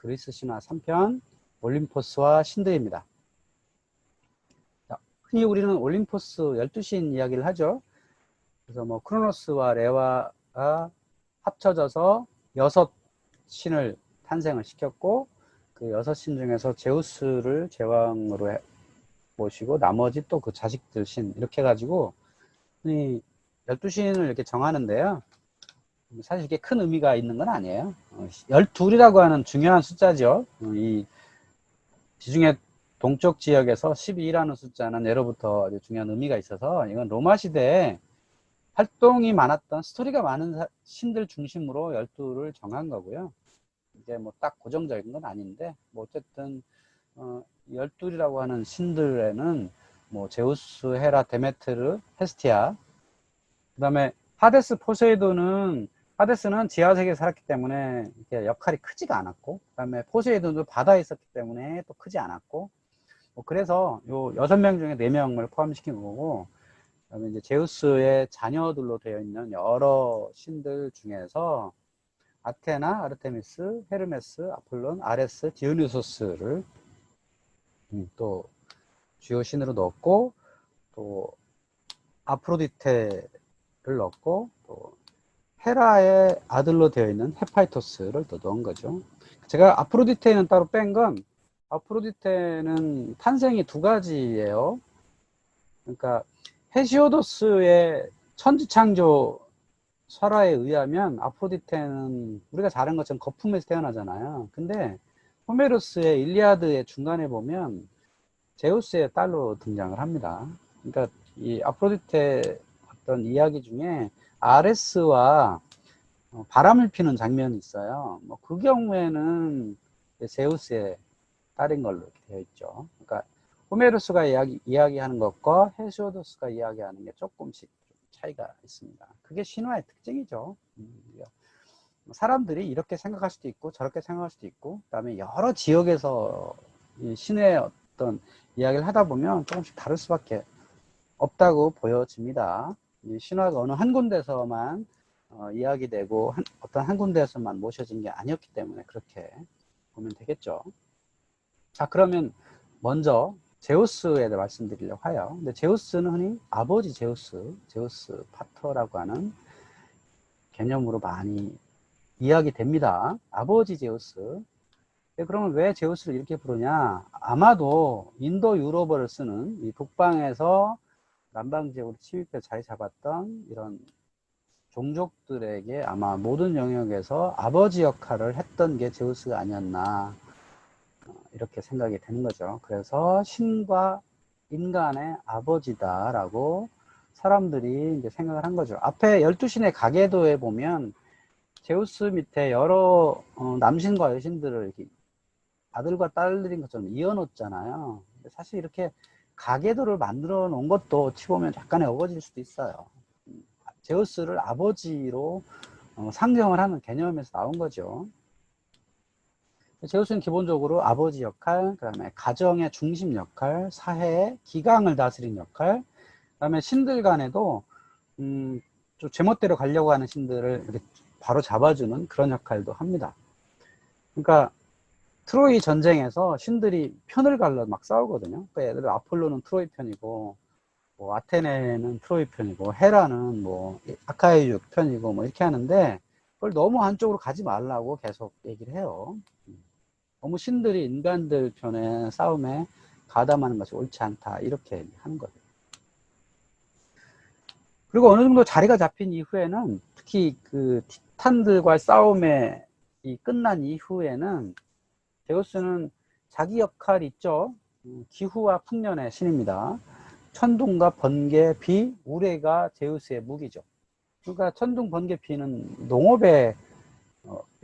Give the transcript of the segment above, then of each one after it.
그리스 신화 3편 올림포스와 신들입니다. 자, 흔히 우리는 올림포스 12신 이야기를 하죠. 그래서 뭐 크로노스와 레와가 합쳐져서 6신을 탄생을 시켰고, 그 6신 중에서 제우스를 제왕으로 모시고 나머지 또 그 자식들 신 이렇게 해가지고 흔히 12신을 이렇게 정하는데요. 사실 이게 큰 의미가 있는 건 아니에요. 12이라고 하는 중요한 숫자죠. 이 지중해 동쪽 지역에서 12라는 숫자는 예로부터 아주 중요한 의미가 있어서, 이건 로마 시대에 활동이 많았던 스토리가 많은 신들 중심으로 12를 정한 거고요. 이게 뭐 딱 고정적인 건 아닌데, 뭐 어쨌든 12이라고 하는 신들에는 뭐 제우스, 헤라, 데메트르, 헤스티아, 그 다음에 하데스는 지하세계에 살았기 때문에 이렇게 역할이 크지가 않았고, 그 다음에 포세이돈도 바다에 있었기 때문에 또 크지 않았고, 뭐 그래서 요 6명 중에 4명을 포함시킨 거고, 그 다음에 이제 제우스의 자녀들로 되어 있는 여러 신들 중에서 아테나, 아르테미스, 헤르메스, 아폴론, 아레스, 디오니소스를 또 주요 신으로 넣었고, 또 아프로디테를 넣었고, 또 헤라의 아들로 되어 있는 헤파이토스를 또 넣은 거죠. 제가 아프로디테는 따로 뺀 건, 아프로디테는 탄생이 2가지예요. 그러니까 헤시오도스의 천지창조 설화에 의하면 아프로디테는 우리가 잘 아는 것처럼 거품에서 태어나잖아요. 근데 호메로스의 일리아드의 중간에 보면 제우스의 딸로 등장을 합니다. 그러니까 이 아프로디테 어떤 이야기 중에 아레스와 바람을 피는 장면이 있어요. 뭐 그 경우에는 제우스의 딸인 걸로 되어 있죠. 그러니까 호메로스가 이야기하는 것과 헤시오도스가 이야기하는 게 조금씩 차이가 있습니다. 그게 신화의 특징이죠. 사람들이 이렇게 생각할 수도 있고 저렇게 생각할 수도 있고, 그다음에 여러 지역에서 이 신의 어떤 이야기를 하다 보면 조금씩 다를 수밖에 없다고 보여집니다. 이 신화가 어느 한 군데서만 이야기되고 어떤 한 군데에서만 모셔진 게 아니었기 때문에 그렇게 보면 되겠죠. 자, 그러면 먼저 제우스에 대해 말씀드리려고 해요. 근데 제우스는 흔히 아버지 제우스 파터라고 하는 개념으로 많이 이야기됩니다. 아버지 제우스. 그러면 왜 제우스를 이렇게 부르냐? 아마도 인도 유럽어를 쓰는 이 북방에서 남방 지역으로 침입해 자리 잡았던 이런 종족들에게 아마 모든 영역에서 아버지 역할을 했던 게 제우스가 아니었나, 이렇게 생각이 되는 거죠. 그래서 신과 인간의 아버지다라고 사람들이 이제 생각을 한 거죠. 앞에 12신의 가계도에 보면 제우스 밑에 여러 남신과 여신들을 이렇게 아들과 딸들인 것처럼 이어놓잖아요. 사실 이렇게 가계도를 만들어 놓은 것도 어찌 보면 약간의 어거지일 수도 있어요. 제우스를 아버지로 상정을 하는 개념에서 나온 거죠. 제우스는 기본적으로 아버지 역할, 그 다음에 가정의 중심 역할, 사회의 기강을 다스리는 역할, 그 다음에 신들 간에도 좀 제멋대로 가려고 하는 신들을 이렇게 바로 잡아주는 그런 역할도 합니다. 그러니까 트로이 전쟁에서 신들이 편을 갈라 막 싸우거든요. 그러니까 예를 들어 아폴로는 트로이 편이고, 뭐 아테네는 트로이 편이고, 헤라는 뭐 아카이유 편이고, 뭐 이렇게 하는데, 그걸 너무 한쪽으로 가지 말라고 계속 얘기를 해요. 너무 신들이 인간들 편의 싸움에 가담하는 것이 옳지 않다, 이렇게 하는 거죠. 그리고 어느 정도 자리가 잡힌 이후에는, 특히 그 티탄들과의 싸움이 끝난 이후에는 제우스는 자기 역할이 있죠. 기후와 풍년의 신입니다. 천둥과 번개, 비, 우레가 제우스의 무기죠. 그러니까 천둥, 번개, 비는 농업에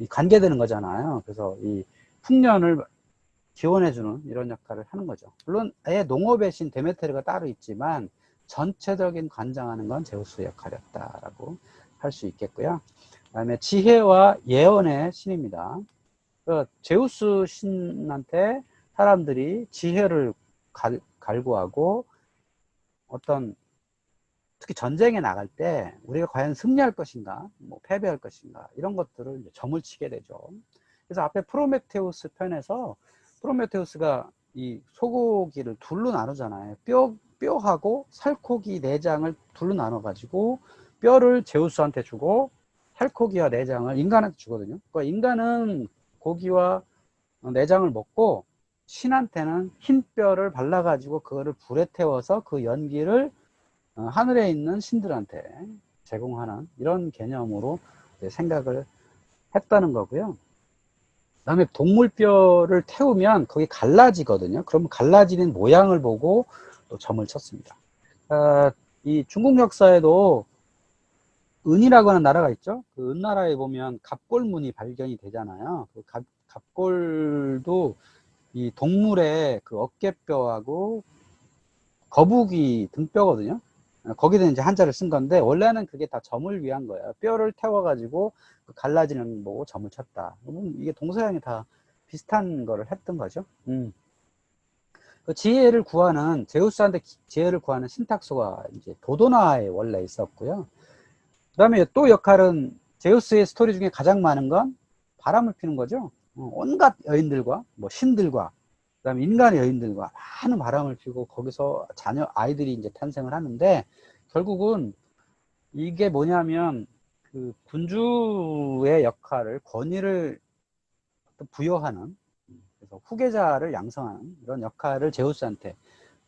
관계되는 거잖아요. 그래서 이 풍년을 기원해주는 이런 역할을 하는 거죠. 물론 아예 농업의 신 데메테르가 따로 있지만 전체적인 관장하는 건 제우스의 역할이었다라고 할 수 있겠고요. 그 다음에 지혜와 예언의 신입니다. 제우스 신한테 사람들이 지혜를 갈구하고, 어떤 특히 전쟁에 나갈 때 우리가 과연 승리할 것인가, 뭐 패배할 것인가, 이런 것들을 점을 치게 되죠. 그래서 앞에 프로메테우스 편에서 프로메테우스가 이 소고기를 둘로 나누잖아요. 뼈하고 살코기 내장을 둘로 나눠 가지고 뼈를 제우스한테 주고 살코기와 내장을 인간한테 주거든요. 그러니까 인간은 고기와 내장을 먹고 신한테는 흰 뼈를 발라 가지고 그거를 불에 태워서 그 연기를 하늘에 있는 신들한테 제공하는 이런 개념으로 생각을 했다는 거고요. 그 다음에 동물뼈를 태우면 거기 갈라지거든요. 그러면 갈라지는 모양을 보고 또 점을 쳤습니다. 이 중국 역사에도 은이라고 하는 나라가 있죠. 그 은나라에 보면 갑골문이 발견이 되잖아요. 그 갑골도 이 동물의 그 어깨뼈하고 거북이 등뼈거든요. 거기다 이제 한자를 쓴 건데 원래는 그게 다 점을 위한 거예요. 뼈를 태워가지고 갈라지는 보고 점을 쳤다. 이게 동서양이 다 비슷한 거를 했던 거죠. 그 지혜를 구하는 제우스한테 지혜를 구하는 신탁소가 이제 도도나에 원래 있었고요. 그다음에 또 역할은 제우스의 스토리 중에 가장 많은 건 바람을 피는 거죠. 온갖 여인들과 뭐 신들과 그다음에 인간의 여인들과 많은 바람을 피고 거기서 아이들이 이제 탄생을 하는데 결국은 이게 뭐냐면 그 군주의 역할을 권위를 부여하는 그래서 후계자를 양성하는 이런 역할을 제우스한테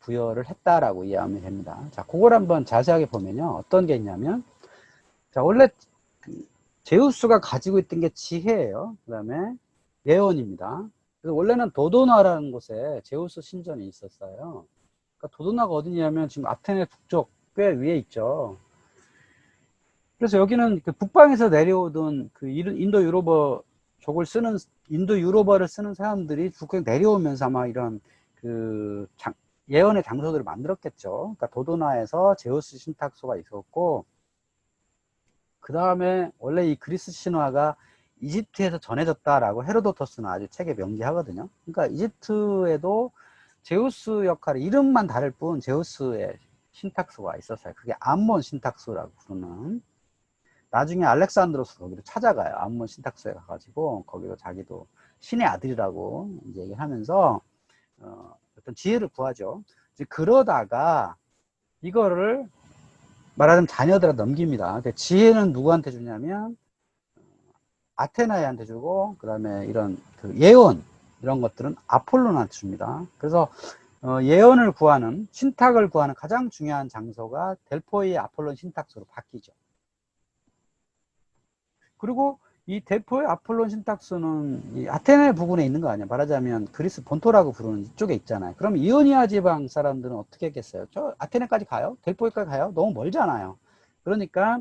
부여를 했다라고 이해하면 됩니다. 자, 그걸 한번 자세하게 보면요. 어떤 게 있냐면 자, 원래 그 제우스가 가지고 있던 게 지혜예요. 그 다음에 예언입니다. 그래서 원래는 도도나라는 곳에 제우스 신전이 있었어요. 그러니까 도도나가 어디냐면 지금 아테네 북쪽 꽤 위에 있죠. 그래서 여기는 그 북방에서 내려오던 그 인도 유로버를 쓰는 사람들이 북에 내려오면서 아마 이런 그 예언의 장소들을 만들었겠죠. 그러니까 도도나에서 제우스 신탁소가 있었고, 그 다음에 원래 이 그리스 신화가 이집트에서 전해졌다라고 헤로도토스는 아주 책에 명기하거든요. 그러니까 이집트에도 제우스 역할의 이름만 다를 뿐 제우스의 신탁소가 있었어요. 그게 암몬 신탁소라고 부르는. 나중에 알렉산드로스 거기를 찾아가요. 암몬 신탁소에 가가지고 거기도 자기도 신의 아들이라고 이제 얘기하면서 어떤 지혜를 구하죠. 이제 그러다가 이거를 말하자면 자녀들한테 넘깁니다. 지혜는 누구한테 주냐면 아테나이한테 주고 그 다음에 이런 그 예언 이런 것들은 아폴론한테 줍니다. 그래서 예언을 구하는 신탁을 구하는 가장 중요한 장소가 델포이 아폴론 신탁소로 바뀌죠. 그리고 이 델포이 아폴론 신탁소는 이 아테네 부근에 있는 거 아니야. 말하자면 그리스 본토라고 부르는 이쪽에 있잖아요. 그럼 이오니아 지방 사람들은 어떻게 했겠어요? 저 아테네까지 가요? 델포이까지 가요? 너무 멀잖아요. 그러니까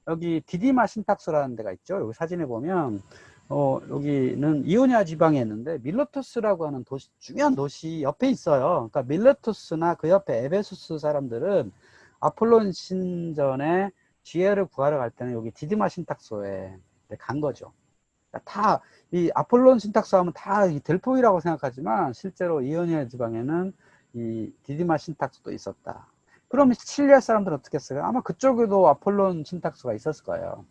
여기 디디마 신탁소라는 데가 있죠. 여기 사진에 보면 여기는 이오니아 지방에 있는데 밀레투스라고 하는 도시, 중요한 도시 옆에 있어요. 그러니까 밀레투스나 그 옆에 에베소스 사람들은 아폴론 신전에 지혜를 구하러 갈 때는 여기 디디마 신탁소에 간 거죠. 그러니까 다 이 아폴론 신탁소 하면 다 이 델포이라고 생각하지만 실제로 이오니아 지방에는 이 디디마 신탁소도 있었다. 그럼 칠리아 사람들은 어떻게 했어요? 아마 그쪽에도 아폴론 신탁소가 있었을 거예요.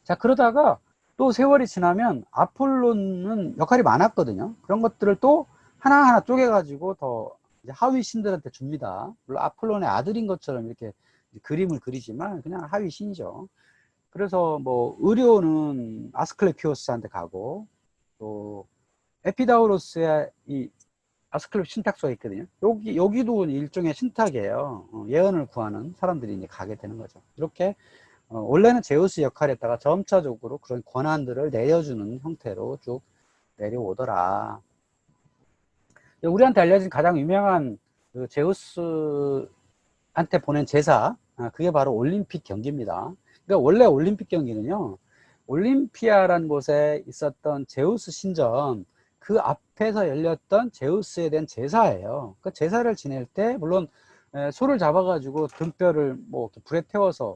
자, 그러다가 또 세월이 지나면 아폴론은 역할이 많았거든요. 그런 것들을 또 하나하나 쪼개가지고 더 하위 신들한테 줍니다. 물론 아폴론의 아들인 것처럼 이렇게 그림을 그리지만 그냥 하위 신이죠. 그래서 뭐 의료는 아스클레피오스한테 가고 또 에피다우로스의 이 아스클레피 신탁소가 있거든요. 여기도 일종의 신탁이에요. 예언을 구하는 사람들이 이제 가게 되는 거죠. 이렇게 원래는 제우스 역할에다가 점차적으로 그런 권한들을 내려주는 형태로 쭉 내려오더라. 우리한테 알려진 가장 유명한 그 제우스한테 보낸 제사, 그게 바로 올림픽 경기입니다. 그러니까 원래 올림픽 경기는요, 올림피아라는 곳에 있었던 제우스 신전, 그 앞에서 열렸던 제우스에 대한 제사예요. 그 제사를 지낼 때, 물론 소를 잡아가지고 등뼈를 뭐 불에 태워서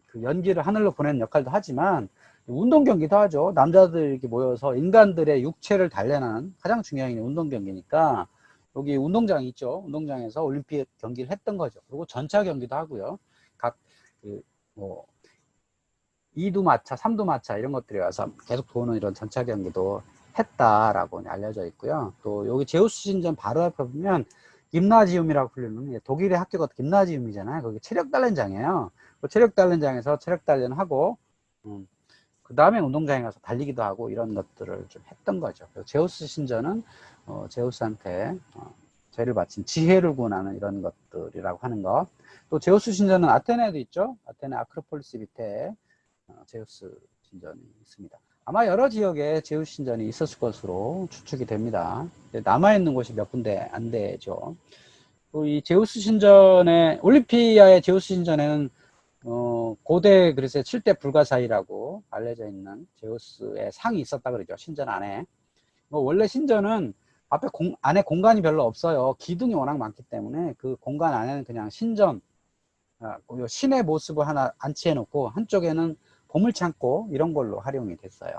그 연기를 하늘로 보내는 역할도 하지만, 운동 경기도 하죠. 남자들 이렇게 모여서 인간들의 육체를 단련하는 가장 중요한 게 운동 경기니까, 여기 운동장이 있죠. 운동장에서 올림픽 경기를 했던 거죠. 그리고 전차 경기도 하고요. 각, 그, 뭐, 2두마차, 3두마차 이런 것들이 와서 계속 도는 이런 전차 경기도 했다라고 알려져 있고요. 또 여기 제우스 신전 바로 앞에 보면 김나지움이라고 불리는 독일의 학교가 김나지움이잖아요. 거기 체력 단련장이에요. 그 체력 단련장에서 체력 단련하고 그 다음에 운동장에 가서 달리기도 하고 이런 것들을 좀 했던 거죠. 제우스 신전은 제우스한테 죄를 바친 지혜를 구원하는 이런 것들이라고 하는 것. 또 제우스 신전은 아테네에도 있죠. 아테네 아크로폴리스 밑에 제우스 신전이 있습니다. 아마 여러 지역에 제우스 신전이 있었을 것으로 추측이 됩니다. 남아있는 곳이 몇 군데 안 되죠. 또 이 제우스 신전에, 올림피아의 제우스 신전에는 고대 그리스의 7대 불가사의라고 알려져 있는 제우스의 상이 있었다 그러죠. 신전 안에. 원래 신전은 앞에 안에 공간이 별로 없어요. 기둥이 워낙 많기 때문에 그 공간 안에는 그냥 신전, 신의 모습을 하나 안치해 놓고 한쪽에는 보물창고 이런 걸로 활용이 됐어요.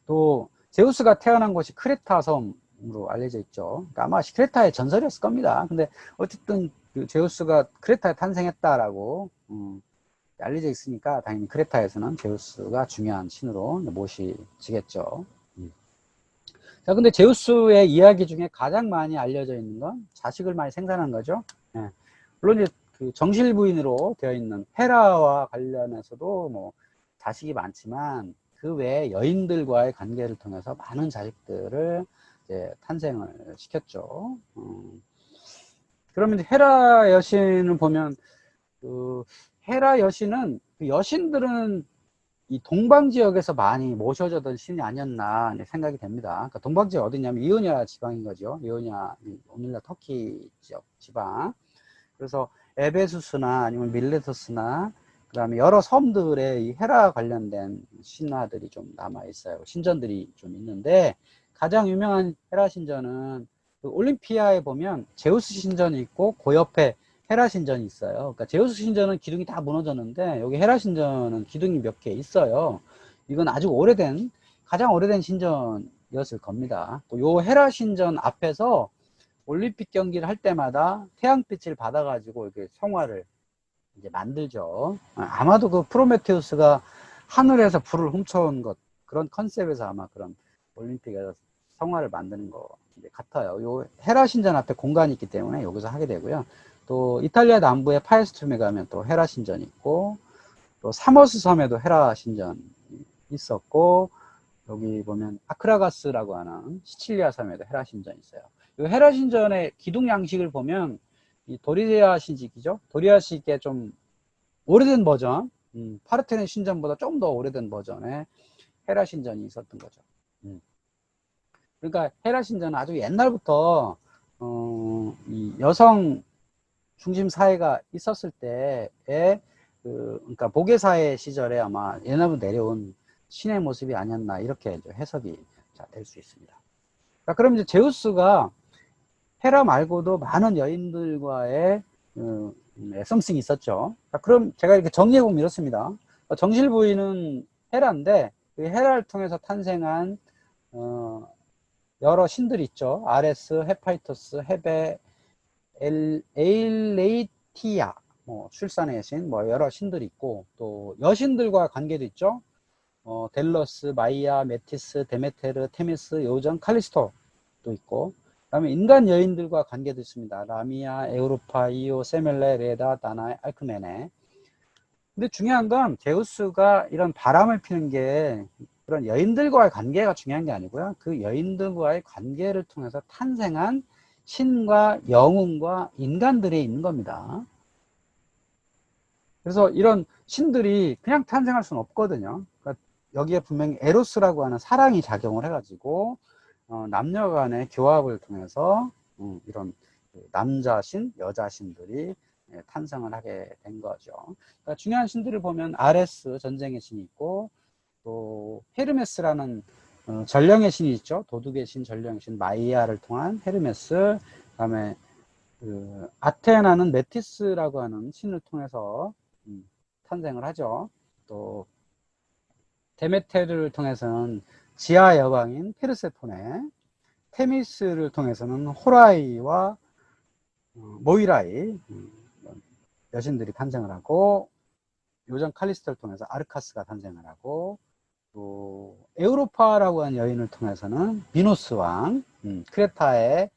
또 제우스가 태어난 곳이 크레타 섬으로 알려져 있죠. 그러니까 아마 크레타의 전설이었을 겁니다. 근데 어쨌든 그 제우스가 크레타에 탄생했다라고 알려져 있으니까 당연히 크레타에서는 제우스가 중요한 신으로 모시지겠죠. 자, 근데 제우스의 이야기 중에 가장 많이 알려져 있는 건 자식을 많이 생산한 거죠. 예. 물론 이제 그 정실 부인으로 되어 있는 헤라와 관련해서도 뭐 자식이 많지만 그 외에 여인들과의 관계를 통해서 많은 자식들을 이제 탄생을 시켰죠. 그러면 헤라 여신을 보면 그 헤라 여신은 그 여신들은 이 동방 지역에서 많이 모셔졌던 신이 아니었나 생각이 됩니다. 그러니까 동방 지역 어디냐면 이오니아 지방인 거죠. 이오니아, 오늘날 터키 지역 지방. 그래서 에베수스나 아니면 밀레토스나 그다음에 여러 섬들의 이 헤라 관련된 신화들이 좀 남아 있어요. 신전들이 좀 있는데 가장 유명한 헤라 신전은 그 올림피아에 보면 제우스 신전이 있고 그 옆에 헤라 신전이 있어요. 그러니까 제우스 신전은 기둥이 다 무너졌는데 여기 헤라 신전은 기둥이 몇 개 있어요. 이건 아주 오래된, 가장 오래된 신전이었을 겁니다. 또 요 헤라 신전 앞에서 올림픽 경기를 할 때마다 태양빛을 받아가지고 이렇게 성화를 이제 만들죠. 아마도 그 프로메테우스가 하늘에서 불을 훔쳐온 것, 그런 컨셉에서 아마 그런 올림픽에서 성화를 만드는 것 같아요. 요 헤라 신전 앞에 공간이 있기 때문에 여기서 하게 되고요. 또 이탈리아 남부의 파에스툼에 가면 또 헤라 신전이 있고, 또 사모스 섬에도 헤라 신전이 있었고, 여기 보면 아크라가스라고 하는 시칠리아 섬에도 헤라 신전이 있어요. 이 헤라 신전의 기둥 양식을 보면 이 도리아 신식이죠. 도리아 식의 좀 오래된 버전, 파르테논 신전보다 좀 더 오래된 버전의 헤라 신전이 있었던 거죠. 그러니까 헤라 신전은 아주 옛날부터 이 여성 중심 사회가 있었을 때에 그러니까 보게 사회 시절에 아마 옛날부터 내려온 신의 모습이 아니었나 이렇게 해석이 될 수 있습니다. 자, 그럼 이제 제우스가 헤라 말고도 많은 여인들과의 애썸씽이 있었죠. 자, 그럼 제가 이렇게 정리해 보면 이렇습니다. 정실 부인은 헤라인데 그 헤라를 통해서 탄생한 여러 신들이 있죠. 아레스, 헤파이토스, 헤베, 에일레이티아, 뭐 출산의 여신, 뭐 여러 신들이 있고 또 여신들과 관계도 있죠. 델러스, 마이아, 메티스, 데메테르, 테미스, 요정, 칼리스토도 있고, 그 다음에 인간 여인들과 관계도 있습니다. 라미아, 에우로파, 이오, 세멜레, 레다, 다나에, 알크메네. 근데 중요한 건 제우스가 이런 바람을 피는 게 그런 여인들과의 관계가 중요한 게 아니고요. 그 여인들과의 관계를 통해서 탄생한 신과 영웅과 인간들이 있는 겁니다. 그래서 이런 신들이 그냥 탄생할 수는 없거든요. 그러니까 여기에 분명히 에로스라고 하는 사랑이 작용을 해가지고 남녀 간의 교합을 통해서 이런 남자 신, 여자 신들이 탄생을 하게 된 거죠. 그러니까 중요한 신들을 보면 아레스, 전쟁의 신이 있고, 또 헤르메스라는 전령의 신이 있죠. 도둑의 신, 전령의 신, 마이아를 통한 헤르메스, 그다음에 그 아테나는 메티스라고 하는 신을 통해서 탄생을 하죠. 또 데메테르를 통해서는 지하 여왕인 페르세포네, 테미스를 통해서는 호라이와 모이라이 여신들이 탄생을 하고, 요정 칼리스토를 통해서 아르카스가 탄생을 하고, 또 에우로파라고 하는 여인을 통해서는 미노스 왕, 크레타의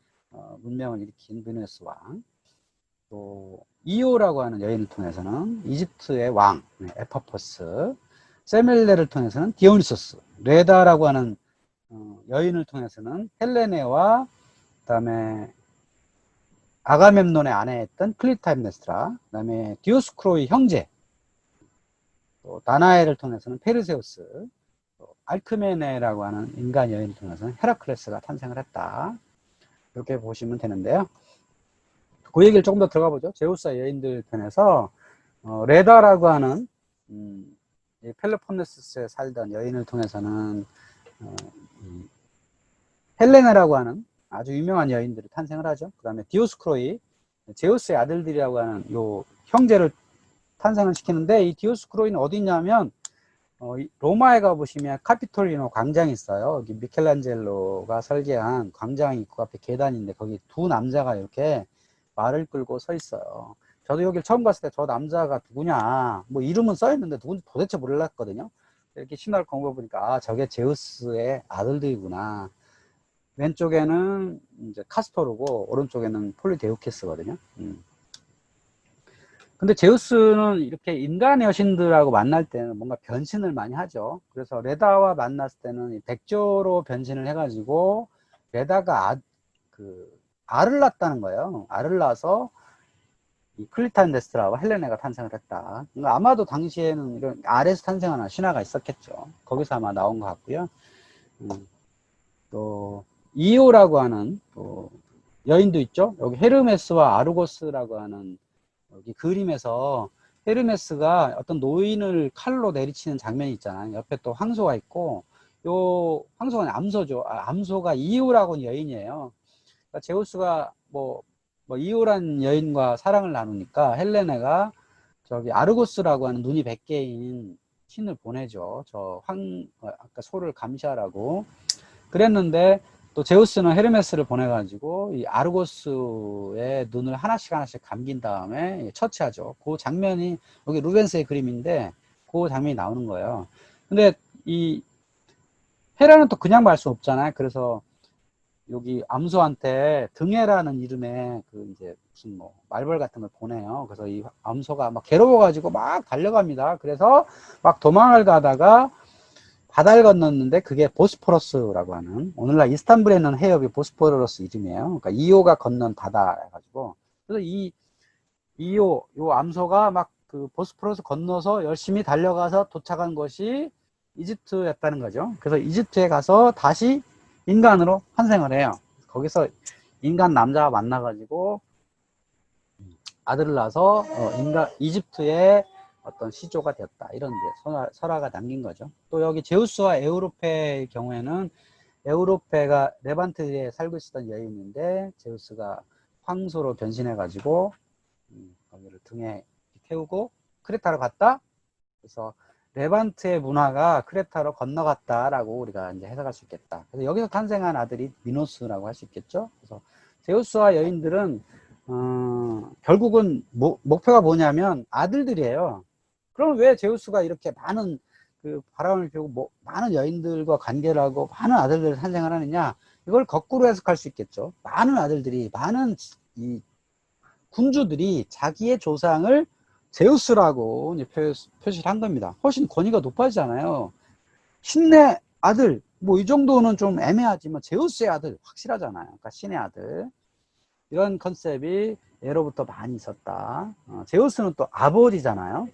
문명을 일으킨 미노스 왕, 또 이오라고 하는 여인을 통해서는 이집트의 왕 에파포스, 세멜레를 통해서는 디오니소스, 레다라고 하는 여인을 통해서는 헬레네와 그다음에 아가멤논의 아내였던 클리타임네스트라, 그다음에 디오스쿠로의 형제, 또 다나에를 통해서는 페르세우스, 또 알크메네라고 하는 인간 여인을 통해서는 헤라클레스가 탄생을 했다. 이렇게 보시면 되는데요. 그 얘기를 조금 더 들어가 보죠. 제우스와 여인들 편에서 레다라고 하는 펠로폰네소스에 살던 여인을 통해서는 헬레나라고 하는 아주 유명한 여인들이 탄생을 하죠. 그 다음에 디오스쿠로이, 제우스의 아들들이라고 하는 요 형제를 탄생을 시키는데, 이 디오스쿠로이는 어디 있냐면 로마에 가보시면 카피톨리노 광장이 있어요. 여기 미켈란젤로가 설계한 광장이 그 앞에 계단인데, 거기 두 남자가 이렇게 말을 끌고 서 있어요. 저도 여기 처음 갔을 때 저 남자가 누구냐, 뭐 이름은 써 있는데 누군지 도대체 몰랐거든요. 이렇게 신화를 공부해 보니까 아, 저게 제우스의 아들들이구나. 왼쪽에는 이제 카스토르고 오른쪽에는 폴리데우케스거든요. 근데 제우스는 이렇게 인간 여신들하고 만날 때는 뭔가 변신을 많이 하죠. 그래서 레다와 만났을 때는 백조로 변신을 해가지고 레다가 알을 낳았다는 거예요. 알을 낳아서 이 클리탄데스라고 헬레네가 탄생을 했다. 그러니까 아마도 당시에는 이런 알에서 탄생하는 신화가 있었겠죠. 거기서 아마 나온 것 같고요. 또 이오라고 하는 또 여인도 있죠. 여기 헤르메스와 아르고스라고 하는 여기 그림에서 헤르메스가 어떤 노인을 칼로 내리치는 장면이 있잖아요. 옆에 또 황소가 있고, 요 황소가 암소죠. 암소가 이오라고 하는 여인이에요. 그러니까 제우스가 뭐 이오란 여인과 사랑을 나누니까 헬레네가 저기 아르고스라고 하는 눈이 100개인 신을 보내죠. 아까 소를 감시하라고. 그랬는데 또 제우스는 헤르메스를 보내가지고 이 아르고스의 눈을 하나씩 감긴 다음에 처치하죠. 그 장면이 여기 루벤스의 그림인데 그 장면이 나오는 거예요. 근데 이 헤라는 또 그냥 말 수 없잖아요. 그래서 여기 암소한테 등해라는 이름의 이제 무슨 뭐 말벌 같은 걸 보내요. 그래서 이 암소가 막 괴로워가지고 막 달려갑니다. 그래서 막 도망을 가다가 바다를 건넜는데 그게 보스포러스라고 하는, 오늘날 이스탄불에 있는 해협이 보스포러스 이름이에요. 그러니까 이오가 건넌 바다 해가지고, 그래서 요 암소가 막 그 보스포러스 건너서 열심히 달려가서 도착한 것이 이집트였다는 거죠. 그래서 이집트에 가서 다시 인간으로 환생을 해요. 거기서 인간 남자와 만나가지고 아들을 낳아서 이집트의 어떤 시조가 되었다. 이런 이제 설화가 남긴 거죠. 또 여기 제우스와 에우로페의 경우에는 에우로페가 레반트에 살고 있었던 여인인데 제우스가 황소로 변신해가지고 거기를 등에 태우고 크레타로 갔다. 그래서 레반트의 문화가 크레타로 건너갔다라고 우리가 이제 해석할 수 있겠다. 그래서 여기서 탄생한 아들이 미노스라고 할 수 있겠죠. 그래서 제우스와 여인들은 결국은 목표가 뭐냐면 아들들이에요. 그럼 왜 제우스가 이렇게 많은 그 바람을 피우고 많은 여인들과 관계를 하고 많은 아들들을 탄생을 하느냐? 이걸 거꾸로 해석할 수 있겠죠. 많은 아들들이, 많은 이 군주들이 자기의 조상을 제우스라고 이제 표시를 한 겁니다. 훨씬 권위가 높아지잖아요. 신의 아들, 뭐 이 정도는 좀 애매하지만 제우스의 아들 확실하잖아요. 그러니까 신의 아들. 이런 컨셉이 예로부터 많이 있었다. 제우스는 또 아버지잖아요.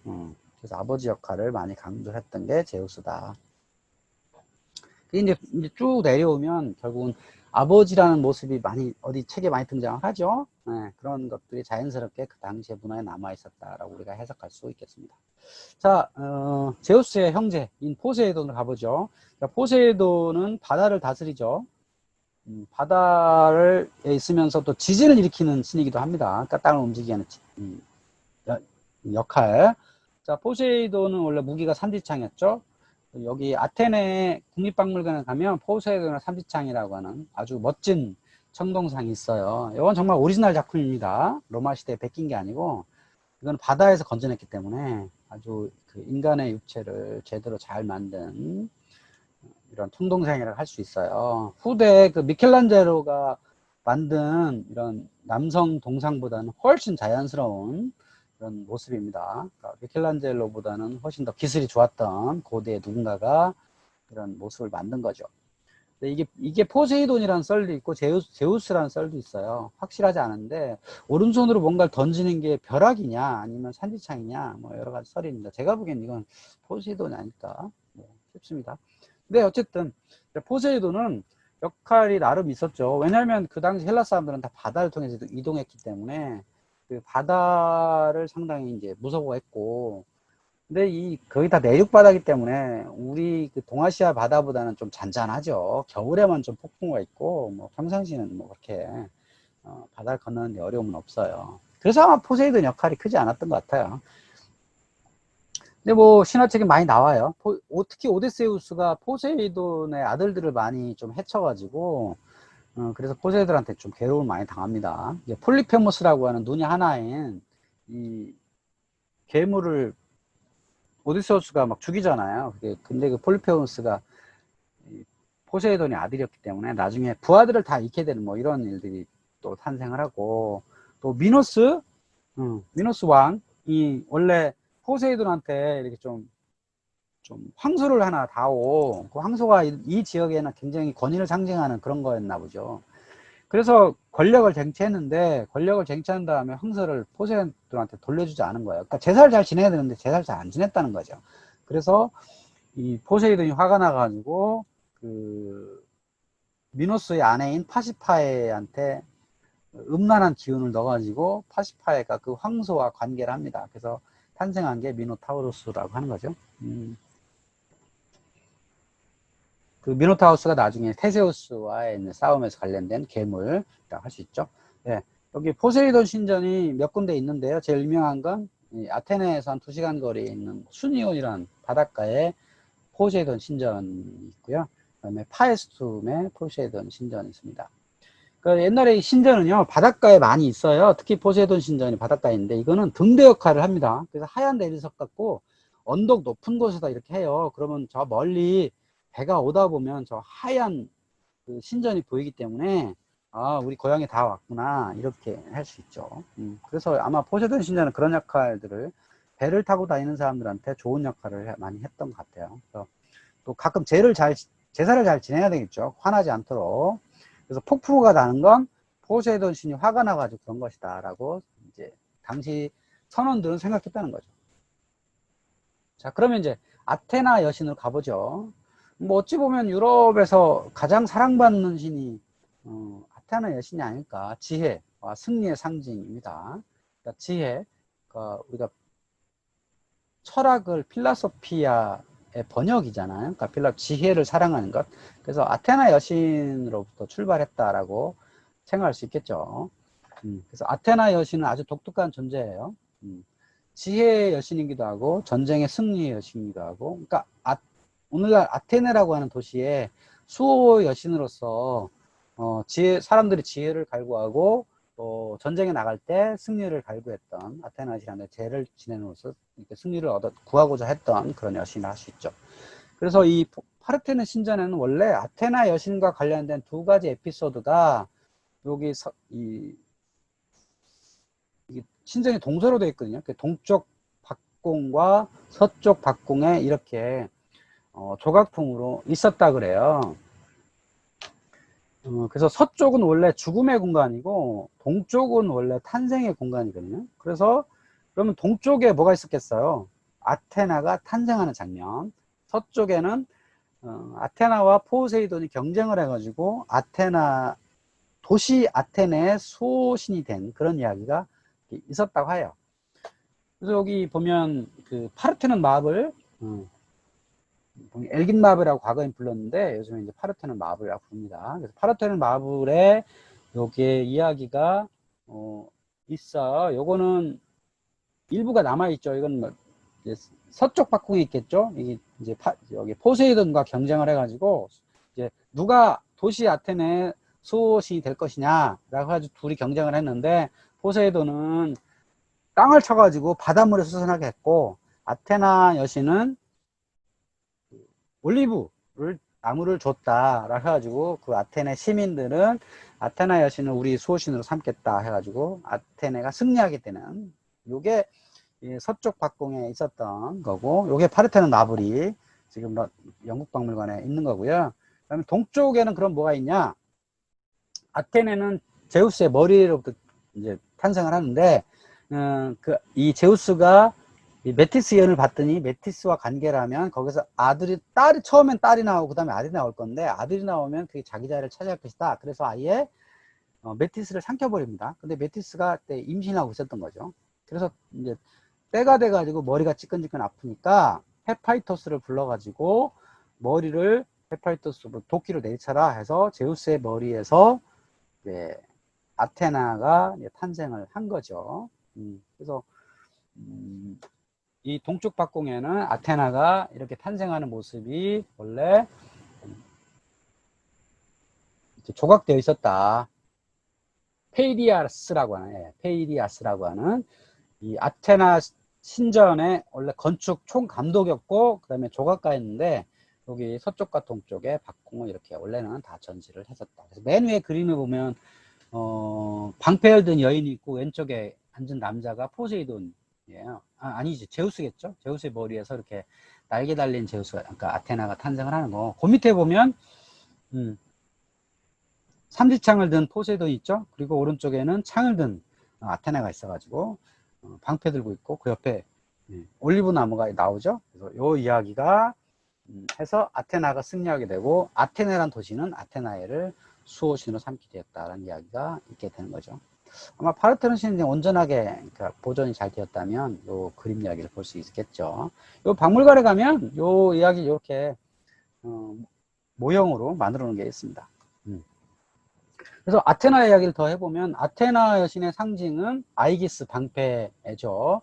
그래서 아버지 역할을 많이 강조했던 게 제우스다. 이제 쭉 내려오면 결국은 아버지라는 모습이 많이 어디 책에 많이 등장을 하죠. 네, 그런 것들이 자연스럽게 그 당시의 문화에 남아 있었다라고 우리가 해석할 수 있겠습니다. 자, 제우스의 형제인 포세이돈을 가보죠. 자, 포세이돈은 바다를 다스리죠. 바다에 있으면서 또 지진을 일으키는 신이기도 합니다. 그러니까 땅을 움직이게 하는 역할. 자, 포세이돈은 원래 무기가 산지창이었죠. 여기 아테네 국립박물관에 가면 포세이돈의 산지창이라고 하는 아주 멋진 청동상이 있어요. 이건 정말 오리지널 작품입니다. 로마 시대에 베낀 게 아니고 이건 바다에서 건져냈기 때문에 아주 그 인간의 육체를 제대로 잘 만든 이런 충동생이라고 할 수 있어요. 후대 그 미켈란젤로가 만든 이런 남성 동상보다는 훨씬 자연스러운 그런 모습입니다. 그러니까 미켈란젤로보다는 훨씬 더 기술이 좋았던 고대의 누군가가 이런 모습을 만든 거죠. 이게 포세이돈이라는 썰도 있고 제우스라는 썰도 있어요. 확실하지 않은데 오른손으로 뭔가를 던지는 게 벼락이냐 아니면 산지창이냐 뭐 여러 가지 썰입니다. 제가 보기엔 이건 포세이돈이 아닐까 싶습니다. 근데 어쨌든 포세이돈은 역할이 나름 있었죠. 왜냐하면 그 당시 헬라 사람들은 다 바다를 통해서 이동했기 때문에 그 바다를 상당히 이제 무서워했고, 근데 거의 다 내륙 바다이기 때문에 우리 그 동아시아 바다보다는 좀 잔잔하죠. 겨울에만 좀 폭풍우가 있고, 뭐 평상시는 뭐 그렇게 바다를 건너는데 어려움은 없어요. 그래서 아마 포세이돈 역할이 크지 않았던 것 같아요. 근데 뭐 신화책에 많이 나와요. 특히 오데세우스가 포세이돈의 아들들을 많이 좀 해쳐가지고 그래서 포세이돈한테 좀 괴로움을 많이 당합니다. 이제 폴리페모스라고 하는 눈이 하나인 이 괴물을 오디세우스가 막 죽이잖아요. 근데 그 폴리페모스가 포세이돈의 아들이었기 때문에 나중에 부하들을 다 잃게 되는 뭐 이런 일들이 또 탄생을 하고, 또 미노스 왕이 원래 포세이돈한테 이렇게 좀 황소를 하나 다오. 그 황소가 이 지역에는 굉장히 권위를 상징하는 그런 거였나 보죠. 그래서 권력을 쟁취했는데, 권력을 쟁취한 다음에 황소를 포세이돈한테 돌려주지 않은 거예요. 그러니까 제사를 잘 지내야 되는데 제사를 잘 안 지냈다는 거죠. 그래서 이 포세이돈이 화가 나가지고 그 미노스의 아내인 파시파에한테 음란한 기운을 넣어가지고 파시파에가 그 황소와 관계를 합니다. 그래서 탄생한 게 미노타우로스라고 하는 거죠. 그 미노타우스가 나중에 테세우스와의 싸움에서 관련된 괴물이라고 할 수 있죠. 네, 여기 포세이돈 신전이 몇 군데 있는데요. 제일 유명한 건 아테네에서 한 2시간 거리에 있는 수니온이라는 바닷가에 포세이돈 신전이 있고요. 그 다음에 파에스툼에 포세이돈 신전이 있습니다. 그 옛날에 이 신전은요, 바닷가에 많이 있어요. 특히 포세이돈 신전이 바닷가에 있는데, 이거는 등대 역할을 합니다. 그래서 하얀 내리석 같고, 언덕 높은 곳에다 이렇게 해요. 그러면 저 멀리 배가 오다 보면 저 하얀 그 신전이 보이기 때문에, 아, 우리 고향에 다 왔구나. 이렇게 할 수 있죠. 그래서 아마 포세이돈 신전은 그런 역할들을 배를 타고 다니는 사람들한테 좋은 역할을 많이 했던 것 같아요. 그래서 또 가끔 제사를 잘 지내야 되겠죠. 화나지 않도록. 그래서 폭풍우가 나는 건 포세이돈 신이 화가 나가지고 그런 것이다 라고 이제 당시 선원들은 생각했다는 거죠. 자, 그러면 이제 아테나 여신으로 가보죠. 뭐 어찌 보면 유럽에서 가장 사랑받는 신이 아테나 여신이 아닐까. 지혜와 승리의 상징입니다. 그러니까 지혜, 그러니까 우리가 철학을 필라소피아의 번역이잖아요. 그러니까 지혜를 사랑하는 것. 그래서 아테나 여신으로부터 출발했다라고 생각할 수 있겠죠. 그래서 아테나 여신은 아주 독특한 존재예요. 지혜의 여신이기도 하고 전쟁의 승리의 여신이기도 하고, 그러니까 오늘날 아테네라고 하는 도시에 수호 여신으로서 사람들이 지혜를 갈구하고 또 전쟁에 나갈 때 승리를 갈구했던 아테나 여신한테 제를 지내놓으면서 승리를 구하고자 했던 그런 여신이라 할 수 있죠. 그래서 이 파르테논 신전에는 원래 아테나 여신과 관련된 2가지 에피소드가 여기 이 신전이 동서로 되어 있거든요. 동쪽 박공과 서쪽 박공에 이렇게 조각풍으로 있었다 그래요. 그래서 서쪽은 원래 죽음의 공간이고 동쪽은 원래 탄생의 공간이거든요. 그래서 그러면 동쪽에 뭐가 있었겠어요? 아테나가 탄생하는 장면. 서쪽에는 아테나와 포세이돈이 경쟁을 해가지고 도시 아테네의 수호신이 된 그런 이야기가 있었다고 해요. 그래서 여기 보면 그 파르테논 마블, 엘긴 마블이라고 과거엔 불렀는데 요즘에 이제 파르테논 마블이라고 부릅니다. 그래서 파르테논 마블에 여기에 이야기가 있어요. 요거는 일부가 남아있죠. 이건 뭐 서쪽 박궁에 있겠죠. 이게 이제 여기 포세이돈과 경쟁을 해가지고 이제 누가 도시 아테네 수호신이 될 것이냐라고 해가지고 둘이 경쟁을 했는데 포세이돈은 땅을 쳐가지고 바닷물에 수선하게 했고 아테나 여신은 올리브를 나무를 줬다 해가지고 그 아테네 시민들은 아테나 여신을 우리 수호신으로 삼겠다 해가지고 아테네가 승리하게 되는 요게 서쪽 박공에 있었던 거고, 요게 파르테논 나불이 지금 영국박물관에 있는 거고요. 그 다음에 동쪽에는 그럼 뭐가 있냐? 아테네는 제우스의 머리로부터 이제 탄생을 하는데, 이 제우스가 이 메티스 예언을 봤더니 메티스와 관계를 하면 거기서 처음엔 딸이 나오고 그 다음에 아들이 나올 건데, 아들이 나오면 그게 자기 자리를 차지할 것이다. 그래서 아예 메티스를 삼켜버립니다. 근데 메티스가 그때 임신하고 있었던 거죠. 그래서 이제 때가 돼가지고 머리가 찌끈찌끈 아프니까 헤파이토스를 불러가지고 머리를 헤파이토스로 도끼로 내리쳐라 해서 제우스의 머리에서 아테나가 탄생을 한 거죠. 그래서 이 동쪽 박공에는 아테나가 이렇게 탄생하는 모습이 원래 조각되어 있었다. 페이디아스라고 하는 이 아테나 신전의 원래 건축 총감독이었고, 그 다음에 조각가였는데, 여기 서쪽과 동쪽에 박공을 이렇게 원래는 다 전시를 했었다. 그래서 맨 위에 그림을 보면 방패를 든 여인이 있고 왼쪽에 앉은 남자가 포세이돈이에요. 아니지, 제우스겠죠. 제우스의 머리에서 이렇게 날개 달린 제우스가, 그러니까 아테나가 탄생을 하는 거. 그 밑에 보면 삼지창을 든 포세이돈이 있죠. 그리고 오른쪽에는 창을 든 아테나가 있어가지고 방패 들고 있고, 그 옆에 올리브 나무가 나오죠. 그래서 요 이야기가 해서 아테나가 승리하게 되고, 아테네란 도시는 아테나에를 수호신으로 삼게 되었다라는 이야기가 있게 되는 거죠. 아마 파르테논 신이 온전하게 그러니까 보존이 잘 되었다면 요 그림 이야기를 볼 수 있겠죠. 요 박물관에 가면 요 이야기 이렇게 모형으로 만들어 놓은 게 있습니다. 그래서 아테나 이야기를 더 해보면, 아테나 여신의 상징은 아이기스 방패죠.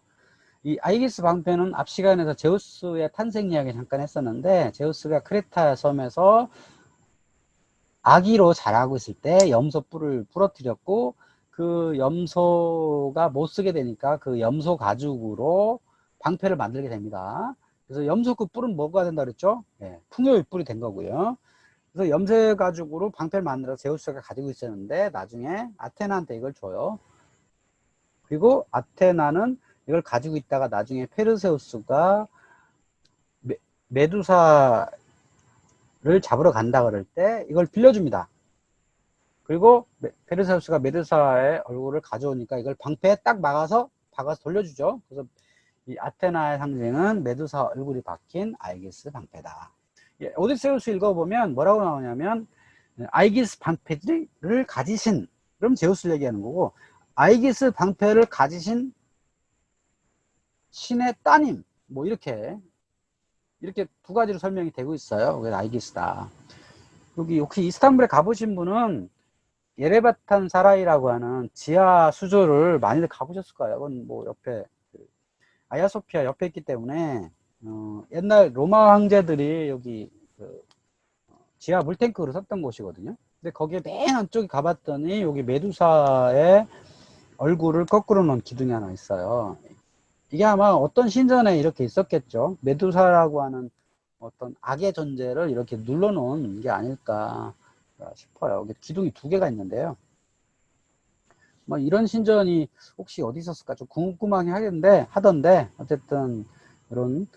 이 아이기스 방패는 앞 시간에서 제우스의 탄생 이야기 잠깐 했었는데, 제우스가 크레타 섬에서 아기로 자라고 있을 때 염소 뿔을 부러뜨렸고, 그 염소가 못 쓰게 되니까 그 염소 가죽으로 방패를 만들게 됩니다. 그래서 염소 그 뿔은 뭐가 된다 그랬죠? 풍요의 뿔이 된 거고요. 그래서 염소 가죽으로 방패를 만들어서 제우스가 가지고 있었는데, 나중에 아테나한테 이걸 줘요. 그리고 아테나는 이걸 가지고 있다가 나중에 페르세우스가 메두사를 잡으러 간다 그럴 때 이걸 빌려줍니다. 그리고 페르세우스가 메두사의 얼굴을 가져오니까 이걸 방패에 딱 박아서 돌려주죠. 그래서 이 아테나의 상징은 메두사 얼굴이 박힌 아이기스 방패다. 오디세우스 읽어보면 뭐라고 나오냐면, 아이기스 방패를 가지신, 그럼 제우스를 얘기하는 거고, 아이기스 방패를 가지신 신의 따님, 뭐 이렇게 두 가지로 설명이 되고 있어요. 그래서 아이기스다. 여기 혹시 이스탄불에 가보신 분은 예레바탄 사라이라고 하는 지하 수조를 많이들 가보셨을 거예요. 이건 뭐 옆에 아야소피아 옆에 있기 때문에 옛날 로마 황제들이 여기 지하 물탱크로 썼던 곳이거든요. 근데 거기에 맨 안쪽에 가봤더니 여기 메두사의 얼굴을 거꾸로 놓은 기둥이 하나 있어요. 이게 아마 어떤 신전에 이렇게 있었겠죠. 메두사라고 하는 어떤 악의 존재를 이렇게 눌러놓은 게 아닐까 싶어요. 여기 기둥이 두 개가 있는데요. 뭐 이런 신전이 혹시 어디 있었을까 좀 궁금하긴 하던데 어쨌든 이런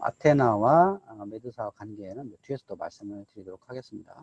아테나와 메두사 관계는 뒤에서 또 말씀을 드리도록 하겠습니다.